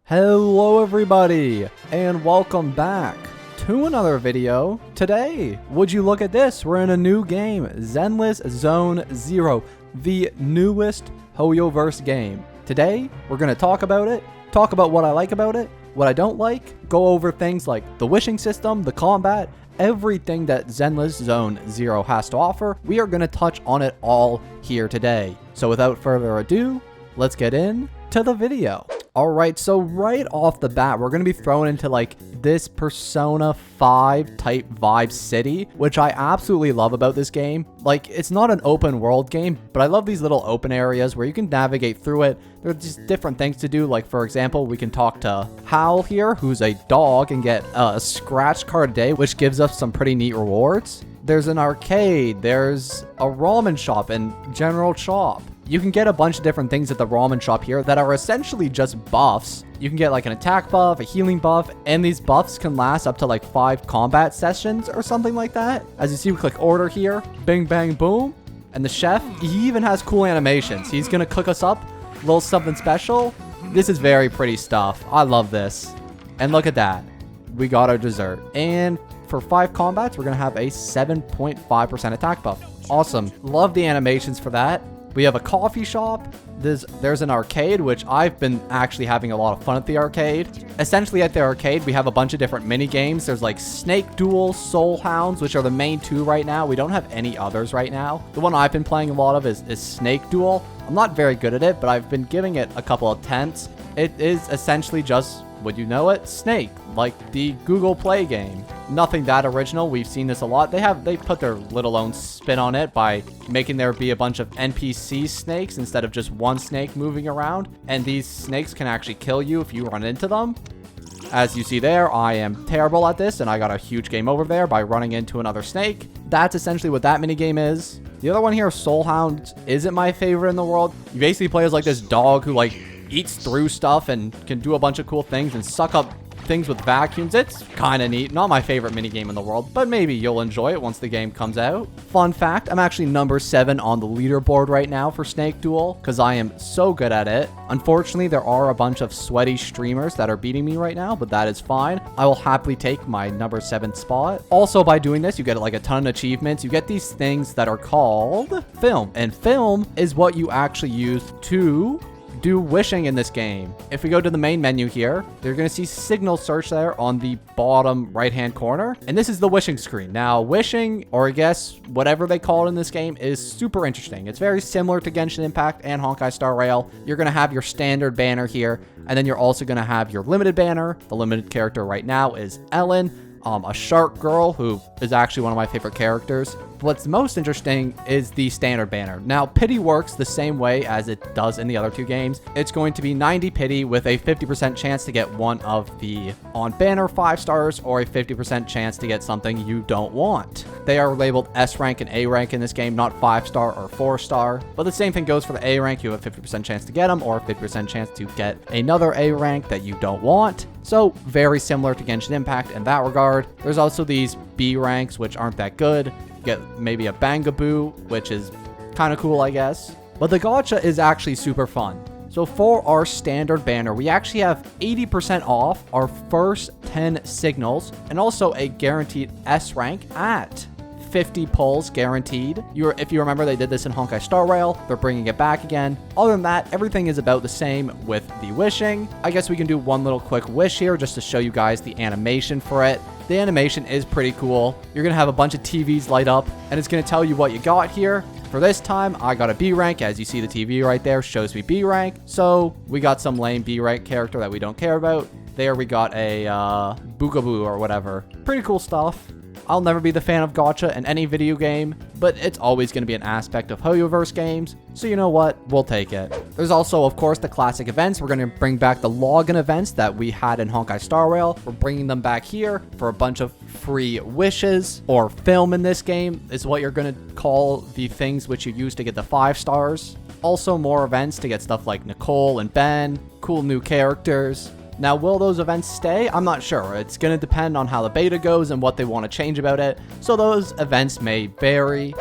Hello everybody, and welcome back to another video. Today, would you look at this, we're in a new game, Zenless Zone Zero, the newest Hoyoverse game. Today, we're going to talk about it, talk about what I like about it, what I don't like, go over things like the wishing system, the combat, everything that Zenless Zone Zero has to offer. We are going to touch on it all here today. So without further ado, let's get into the video. Alright, so right off the bat, we're going to be thrown into like this Persona 5 type vibe city, which I absolutely love about this game. Like, it's not an open world game, but I love these little open areas where you can navigate through it. There's just different things to do. Like, for example, we can talk to Hal here, who's a dog, and get a scratch card a day, which gives us some pretty neat rewards. There's an arcade, there's a ramen shop and general shop. You can get a bunch of different things at the ramen shop here that are essentially just buffs. You can get like an attack buff, a healing buff, and these buffs can last up to like 5 combat sessions or something like that. As you see, we click order here, bing, bang, boom. And the chef, he even has cool animations. He's gonna cook us up a little something special. This is very pretty stuff. I love this. And look at that. We got our dessert. And for 5 combats, we're gonna have a 7.5% attack buff. Awesome. Love the animations for that. We have a coffee shop. There's an arcade, which I've been actually having a lot of fun at the arcade. Essentially at the arcade, we have a bunch of different mini games. There's like Snake Duel, Soul Hounds, which are the main 2 right now. We don't have any others right now. The one I've been playing a lot of is Snake Duel. I'm not very good at it, but I've been giving it a couple attempts. It is essentially just, would you know it, Snake, like the Google Play game. Nothing that original. We've seen this a lot. They put their little own spin on it by making there be a bunch of NPC snakes instead of just one snake moving around. And these snakes can actually kill you if you run into them. As you see there, I am terrible at this, and I got a huge game over there by running into another snake. That's essentially what that minigame is. The other one here, Soul Hound, isn't my favorite in the world. You basically play as like this dog who like eats through stuff and can do a bunch of cool things and suck up things with vacuums. It's kind of neat. Not my favorite minigame in the world, but maybe you'll enjoy it once the game comes out. Fun fact, I'm actually number 7 on the leaderboard right now for Snake Duel because I am so good at it. Unfortunately, there are a bunch of sweaty streamers that are beating me right now, but that is fine. I will happily take my number 7 spot. Also, by doing this, you get like a ton of achievements. You get these things that are called film, and film is what you actually use to do wishing in this game. If we go to the main menu here, you're going to see signal search there on the bottom right hand corner, and this is the wishing screen. Now wishing, or I guess whatever they call it in this game, is super interesting. It's very similar to Genshin Impact and Honkai Star Rail. You're going to have your standard banner here, and then you're also going to have your limited banner. The limited character right now is Ellen, a shark girl who is actually one of my favorite characters. What's most interesting is the standard banner. Now, pity works the same way as it does in the other 2 games. It's going to be 90 pity with a 50% chance to get one of the on banner 5 stars or a 50% chance to get something you don't want. They are labeled S rank and A rank in this game, not 5-star or 4-star. But the same thing goes for the A rank. You have a 50% chance to get them or a 50% chance to get another A rank that you don't want. So very similar to Genshin Impact in that regard. There's also these B ranks, which aren't that good. You get maybe a Bangaboo, which is kind of cool, I guess. But the gacha is actually super fun. So for our standard banner, we actually have 80% off our first 10 signals, and also a guaranteed S rank at 50 pulls guaranteed. If you remember, they did this in Honkai Star Rail. They're bringing it back again. Other than that, everything is about the same with the wishing. I guess we can do one little quick wish here just to show you guys the animation for it. The animation is pretty cool. You're going to have a bunch of TVs light up, and it's going to tell you what you got here. For this time, I got a B rank. As you see, the TV right there shows me B rank. So we got some lame B rank character that we don't care about. There we got a Boogaboo or whatever. Pretty cool stuff. I'll never be the fan of gacha in any video game, but it's always going to be an aspect of Hoyoverse games, so you know what, we'll take it. There's also, of course, the classic events. We're going to bring back the login events that we had in Honkai Star Rail. We're bringing them back here for a bunch of free wishes, or film in this game is what you're going to call the things which you use to get the 5 stars. Also more events to get stuff like Nicole and Ben, cool new characters. Now, will those events stay? I'm not sure. It's going to depend on how the beta goes and what they want to change about it. So those events may vary.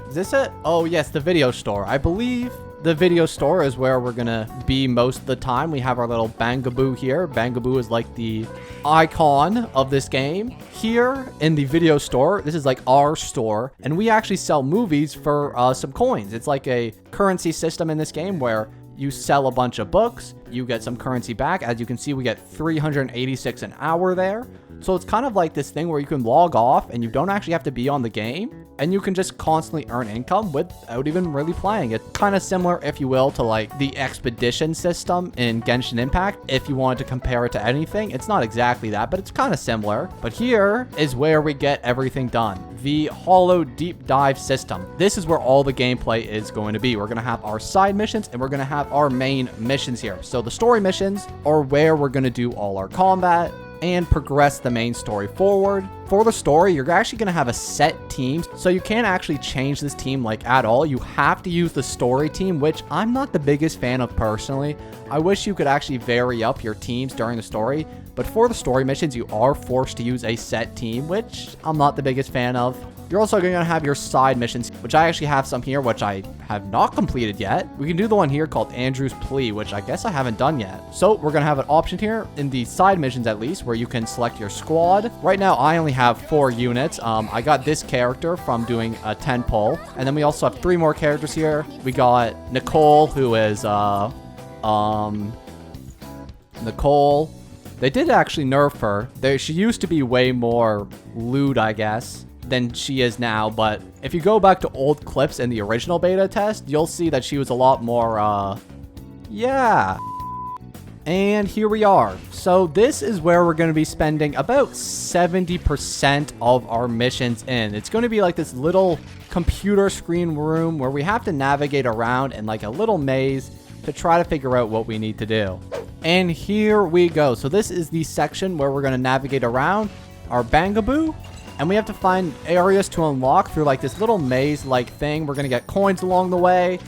Is this it? Oh, yes, the video store. I believe The video store is where we're gonna be most of the time. We have our little Bangaboo here. Bangaboo is like the icon of this game. Here in the video store, this is like our store, and we actually sell movies for some coins. It's like a currency system in this game where you sell a bunch of books, you get some currency back. As you can see, we get 386 an hour there. So it's kind of like this thing where you can log off and you don't actually have to be on the game, and you can just constantly earn income without even really playing. It's kind of similar, if you will, to like the expedition system in Genshin Impact. If you wanted to compare it to anything, it's not exactly that, but it's kind of similar. But here is where we get everything done. The Hollow Deep Dive system. This is where all the gameplay is going to be. We're going to have our side missions and we're going to have our main missions here. So the story missions are where we're going to do all our combat and progress the main story forward. For the story, you're actually going to have a set team, so you can't actually change this team like at all. You have to use the story team, which I'm not the biggest fan of personally. I wish you could actually vary up your teams during the story, but for the story missions, you are forced to use a set team, which I'm not the biggest fan of. You're also going to have your side missions, which I actually have some here, which I have not completed yet. We can do the one here called Andrew's Plea, which I guess I haven't done yet. So we're going to have an option here in the side missions, at least, where you can select your squad. Right now, I only have 4 units. I got this character from doing a 10 pull. And then we also have 3 more characters here. We got Nicole, who is, Nicole. They did actually nerf her. She used to be way more lewd, I guess, than she is now, but if you go back to old clips in the original beta test, you'll see that she was a lot more, yeah. And here we are. So this is where we're going to be spending about 70% of our missions in. It's going to be like this little computer screen room where we have to navigate around in like a little maze to try to figure out what we need to do. And here we go. So this is the section where we're going to navigate around our Bangaboo. And we have to find areas to unlock through like this little maze-like thing. We're going to get coins along the way.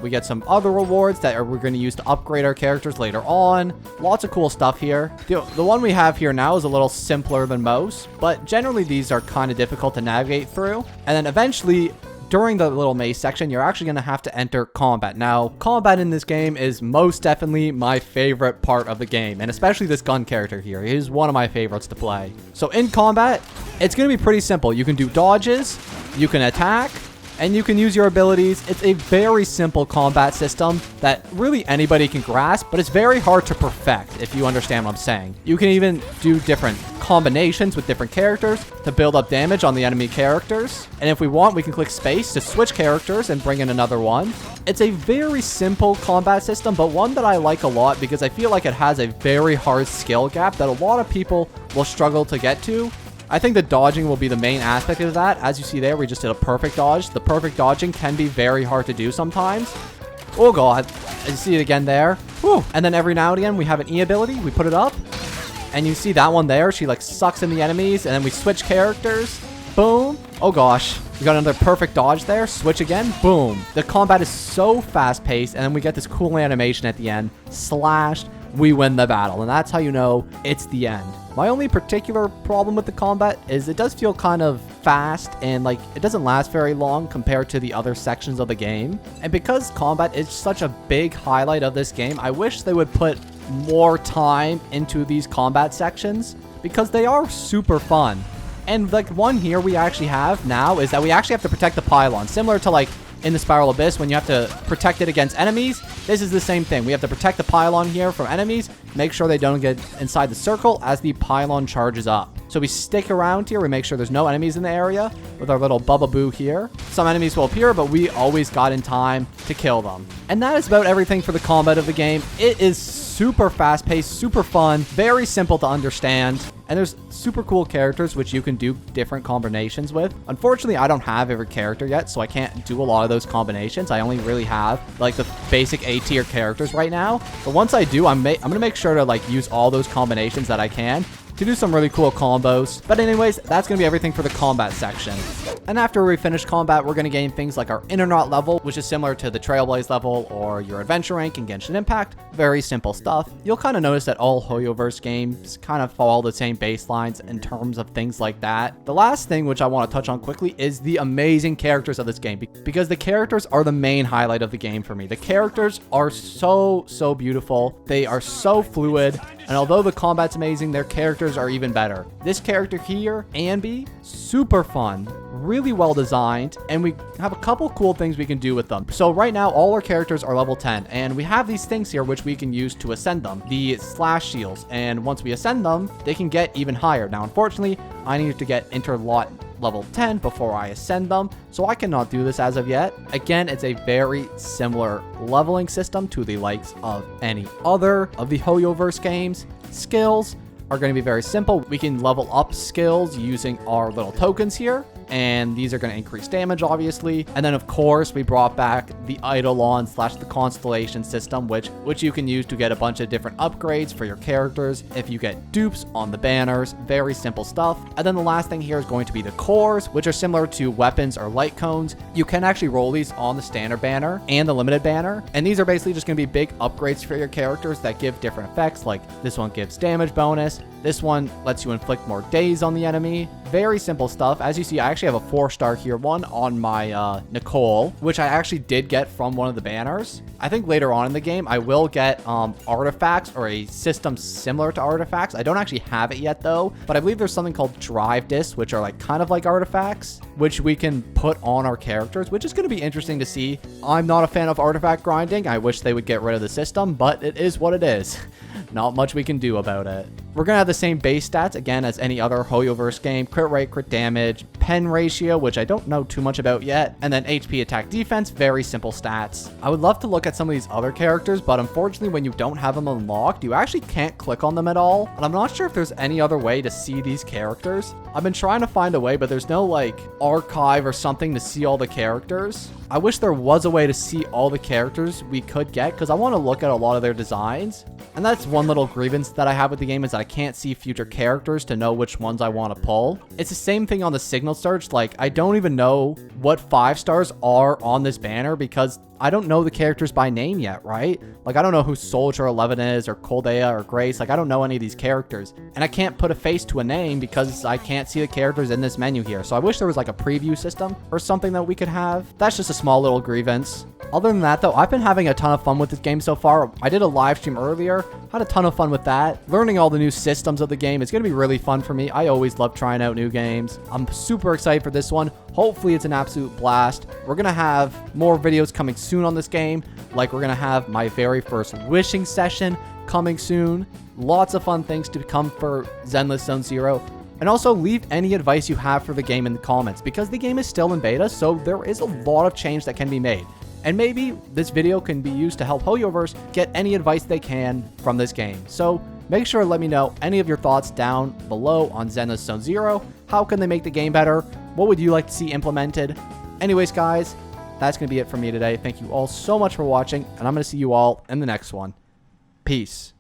We get some other rewards that we're going to use to upgrade our characters later on. Lots of cool stuff here. The one we have here now is a little simpler than most, but generally these are kind of difficult to navigate through. And then eventually, during the little maze section, you're actually going to have to enter combat. Now, combat in this game is most definitely my favorite part of the game, and especially this gun character here. He's one of my favorites to play. So in combat, it's going to be pretty simple. You can do dodges, you can attack, and you can use your abilities. It's a very simple combat system that really anybody can grasp, but it's very hard to perfect, if you understand what I'm saying. You can even do different combinations with different characters to build up damage on the enemy characters. And if we want, we can click space to switch characters and bring in another one. It's a very simple combat system, but one that I like a lot because I feel like it has a very hard skill gap that a lot of people will struggle to get to. I think the dodging will be the main aspect of that. As you see there, we just did a perfect dodge. The perfect dodging can be very hard to do sometimes. Oh god, you see it again there. Whew. And then every now and again, we have an E ability. We put it up. And you see that one there. She like sucks in the enemies. And then we switch characters. Boom. Oh gosh. We got another perfect dodge there. Switch again. Boom. The combat is so fast paced. And then we get this cool animation at the end. Slashed. We win the battle. And that's how you know it's the end. My only particular problem with the combat is it does feel kind of fast and like it doesn't last very long compared to the other sections of the game. And because combat is such a big highlight of this game, I wish they would put more time into these combat sections because they are super fun. And like one here we actually have now is that we actually have to protect the pylon, similar to like in the Spiral Abyss when you have to protect it against enemies. This is the same thing. We have to protect the pylon here from enemies, make sure they don't get inside the circle as the pylon charges up. So we stick around here, we make sure there's no enemies in the area with our little Bubba-Boo here. Some enemies will appear, but we always got in time to kill them. And that is about everything for the combat of the game. It is super fast-paced, super fun, very simple to understand. And there's super cool characters which you can do different combinations with. Unfortunately, I don't have every character yet, so I can't do a lot of those combinations. I only really have like the basic A tier characters right now. But once I do, I'm going to make sure to like use all those combinations that I can to do some really cool combos. But anyways, that's going to be everything for the combat section. And after we finish combat, we're going to gain things like our Internaut level, which is similar to the Trailblaze level or your adventure rank in Genshin Impact. Very simple stuff. You'll kind of notice that all Hoyoverse games kind of follow the same baselines in terms of things like that. The last thing which I want to touch on quickly is the amazing characters of this game, because the characters are the main highlight of the game for me. The characters are so beautiful. They are so fluid. And although the combat's amazing, their characters are even better. This character here, Anby, super fun, really well designed, and we have a couple cool things we can do with them. So right now, all our characters are level 10, and we have these things here which we can use to ascend them, the slash shields. And once we ascend them, they can get even higher. Now, unfortunately, I need to get Interlot level 10 before I ascend them, so I cannot do this as of yet. Again, it's a very similar leveling system to the likes of any other of the Hoyoverse games. Skills are going to be very simple. We can level up skills using our little tokens here, and these are going to increase damage, obviously. And then, of course, we brought back the Eidolon / the Constellation system, which you can use to get a bunch of different upgrades for your characters. If you get dupes on the banners, very simple stuff. And then the last thing here is going to be the cores, which are similar to weapons or light cones. You can actually roll these on the standard banner and the limited banner. And these are basically just going to be big upgrades for your characters that give different effects. Like this one gives damage bonus. This one lets you inflict more daze on the enemy. Very simple stuff. As you see, I actually have a 4-star here, one on my Nicole, which I actually did get from one of the banners. I think later on in the game, I will get artifacts or a system similar to artifacts. I don't actually have it yet though, but I believe there's something called drive discs, which are like kind of like artifacts, which we can put on our characters, which is going to be interesting to see. I'm not a fan of artifact grinding. I wish they would get rid of the system, but it is what it is. Not much we can do about it. We're going to have the same base stats, again, as any other Hoyoverse game. Crit rate, crit damage, pen ratio, which I don't know too much about yet, and then HP, attack, defense, very simple stats. I would love to look at some of these other characters, but unfortunately, when you don't have them unlocked, you actually can't click on them at all, and I'm not sure if there's any other way to see these characters. I've been trying to find a way, but there's no, like, archive or something to see all the characters. I wish there was a way to see all the characters we could get, because I want to look at a lot of their designs. And that's one little grievance that I have with the game, is that I can't see future characters to know which ones I want to pull. It's the same thing on the signal search. Like, I don't even know what 5 stars are on this banner because I don't know the characters by name yet, right? Like, I don't know who Soldier 11 is, or Coldea, or Grace. Like, I don't know any of these characters. And I can't put a face to a name because I can't see the characters in this menu here. So I wish there was like a preview system or something that we could have. That's just a small little grievance. Other than that, though, I've been having a ton of fun with this game so far. I did a live stream earlier, had a ton of fun with that. Learning all the new systems of the game is going to be really fun for me. I always love trying out new games. I'm super excited for this one. Hopefully it's an absolute blast. We're going to have more videos coming soon on this game. Like, we're going to have my very first wishing session coming soon. Lots of fun things to come for Zenless Zone Zero. And also leave any advice you have for the game in the comments, because the game is still in beta, so there is a lot of change that can be made. And maybe this video can be used to help Hoyoverse get any advice they can from this game. So make sure to let me know any of your thoughts down below on Zenless Zone Zero. How can they make the game better? What would you like to see implemented? Anyways, guys, that's going to be it for me today. Thank you all so much for watching, and I'm going to see you all in the next one. Peace.